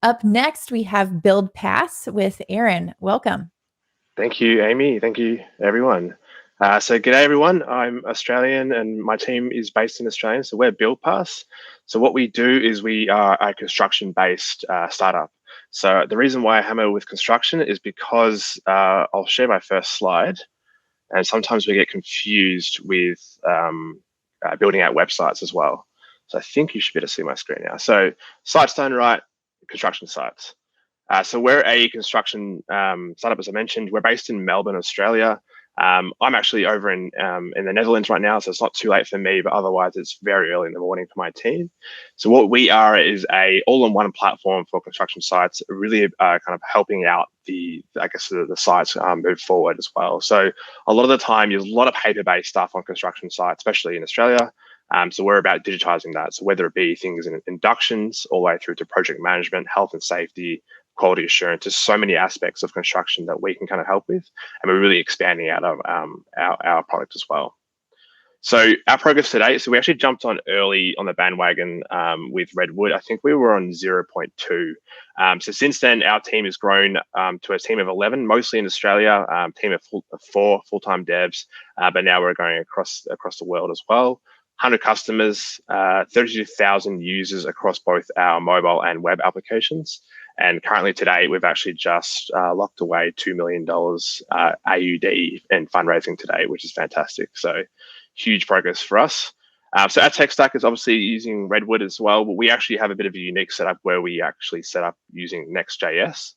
Up next, we have Buildpass with Aaron. Welcome. Thank you, Amy. Thank you, everyone. So g'day, everyone. I'm Australian and my team is based in Australia. So we're Buildpass. So what we do is we are a construction-based startup. So the reason why I hammer with construction is because I'll share my first slide. And sometimes we get confused with building out websites as well. So I think you should be able to see my screen now. So sites done right, construction sites. So we're a construction startup, as I mentioned. We're based in Melbourne, Australia. I'm actually over in the Netherlands right now, so it's not too late for me, but otherwise it's very early in the morning for my team. So what we are is a all-in-one platform for construction sites, really kind of helping out the sites move forward as well. So a lot of the time, there's a lot of paper-based stuff on construction sites, especially in Australia. So we're about digitizing that. So whether it be things in inductions all the way through to project management, health and safety, quality assurance, there's so many aspects of construction that we can kind of help with, and we're really expanding out of our product as well. So our progress today, so we actually jumped on early on the bandwagon with Redwood. I think we were on 0.2. So since then, our team has grown to a team of 11, mostly in Australia, team of 4 full-time devs, but now we're going across the world as well. 100 customers, 32,000 users across both our mobile and web applications. And currently today, we've actually just locked away $2 million AUD in fundraising today, which is fantastic. So huge progress for us. So our tech stack is obviously using Redwood as well, but we actually have a bit of a unique setup where we actually set up using NextJS.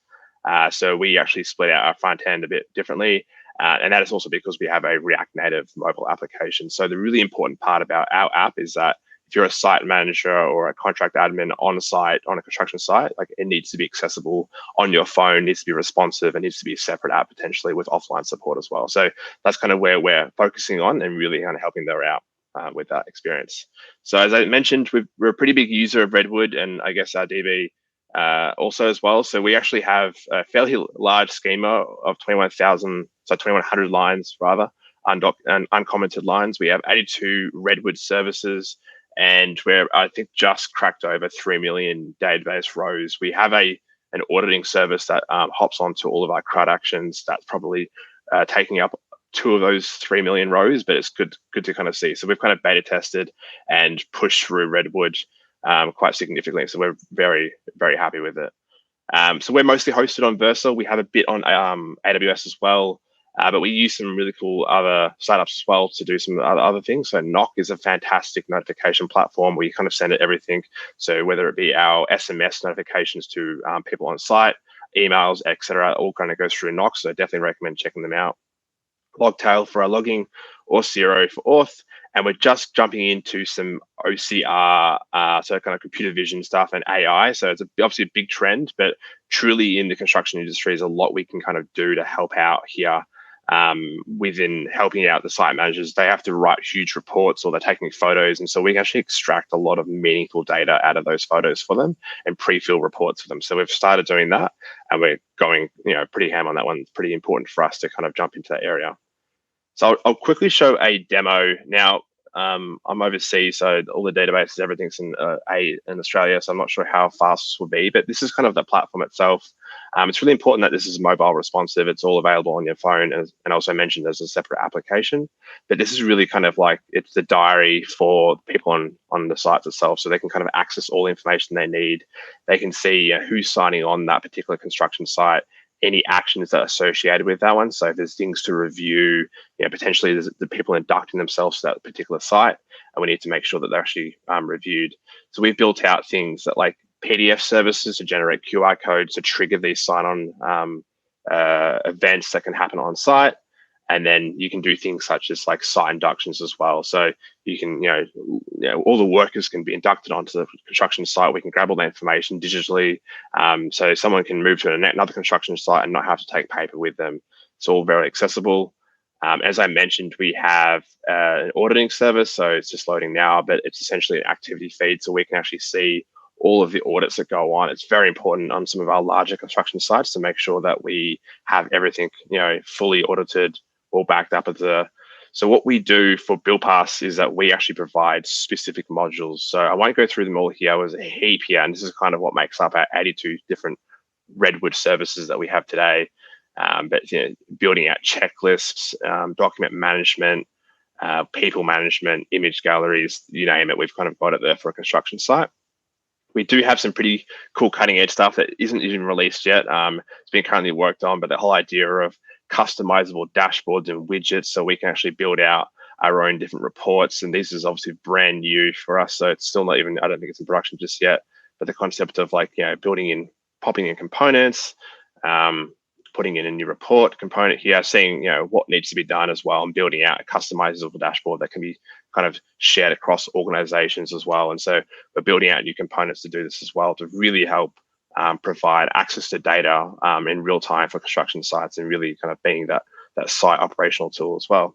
So we actually split out our front end a bit differently. And that is also because we have a React Native mobile application. So the really important part about our app is that if you're a site manager or a contract admin on site, on a construction site, like it needs to be accessible on your phone, needs to be responsive, and needs to be a separate app potentially with offline support as well. So that's kind of where we're focusing on and really kind of helping them out with that experience. So as I mentioned, we're a pretty big user of Redwood and I guess our DB also as well. So we actually have a fairly large schema of 2,100 lines rather, uncommented lines. We have 82 Redwood services, and we're, I think, just cracked over 3 million database rows. We have an auditing service that hops onto all of our CRUD actions. That's probably taking up 2 of those 3 million rows, but it's good to kind of see. So we've kind of beta tested and pushed through Redwood quite significantly. So we're very, very happy with it. So we're mostly hosted on Versa. We have a bit on AWS as well. But we use some really cool other startups as well to do some other things. So Knock is a fantastic notification platform where you kind of send it everything. So whether it be our SMS notifications to people on site, emails, etc., all kind of goes through Knock. So I definitely recommend checking them out. Logtail for our logging, or Zero for auth. And we're just jumping into some OCR, so kind of computer vision stuff and AI. So it's obviously a big trend, but truly in the construction industry, there's a lot we can kind of do to help out here. Within helping out the site managers, they have to write huge reports or they're taking photos. And so we can actually extract a lot of meaningful data out of those photos for them and pre-fill reports for them. So we've started doing that and we're going, pretty ham on that one. It's pretty important for us to kind of jump into that area. So I'll quickly show a demo. Now, I'm overseas, so all the databases, everything's in Australia, so I'm not sure how fast this will be, but this is kind of the platform itself. It's really important that this is mobile responsive. It's all available on your phone, and also mentioned there's a separate application. But this is really kind of like, it's the diary for people on the sites itself, so they can kind of access all the information they need. They can see who's signing on that particular construction site, any actions that are associated with that one. So if there's things to review, potentially there's the people inducting themselves to that particular site, and we need to make sure that they're actually reviewed. So we've built out things that like PDF services to generate QR codes to trigger these sign-on events that can happen on site. And then you can do things such as like site inductions as well. So you can, all the workers can be inducted onto the construction site. We can grab all the information digitally. So someone can move to another construction site and not have to take paper with them. It's all very accessible. As I mentioned, we have an auditing service. So it's just loading now, but it's essentially an activity feed. So we can actually see all of the audits that go on. It's very important on some of our larger construction sites to make sure that we have everything, fully audited, all backed up at the So what we do for Buildpass is that we actually provide specific modules. So I won't go through them all here. There's a heap here, and this is kind of what makes up our 82 different Redwood services that we have today. But building out checklists, document management, people management, image galleries, you name it, we've kind of got it there for a construction site. We do have some pretty cool cutting edge stuff that isn't even released yet. It's been currently worked on, but the whole idea of customizable dashboards and widgets, so we can actually build out our own different reports. And this is obviously brand new for us, so it's still not even, I don't think it's in production just yet. But the concept of building in, popping in components, putting in a new report component here, seeing what needs to be done as well, and building out a customizable dashboard that can be kind of shared across organizations as well. And so we're building out new components to do this as well, to really help provide access to data in real time for construction sites, and really kind of being that site operational tool as well.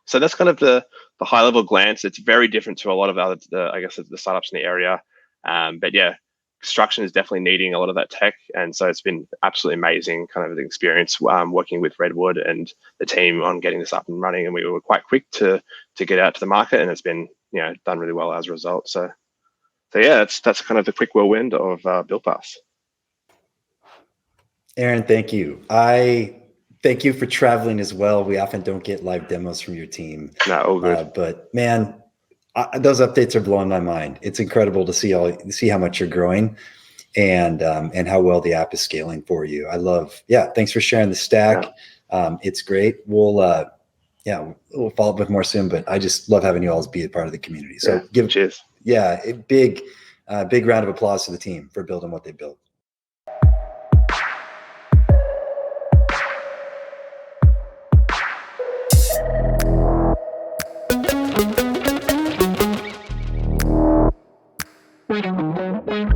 So that's kind of the high level glance. It's very different to a lot of other, the startups in the area. But yeah, construction is definitely needing a lot of that tech, and so it's been absolutely amazing kind of the experience working with Redwood and the team on getting this up and running. And we were quite quick to get out to the market, and it's been done really well as a result. So yeah, that's kind of the quick whirlwind of Buildpass. Aaron, thank you. I thank you for traveling as well. We often don't get live demos from your team. No, all good. But man, those updates are blowing my mind. It's incredible to see how much you're growing, and how well the app is scaling for you. I love. Yeah, thanks for sharing the stack. Yeah. It's great. We'll follow up with more soon. But I just love having you all be a part of the community. So cheers. Yeah, a big round of applause to the team for building what they built. Thank you.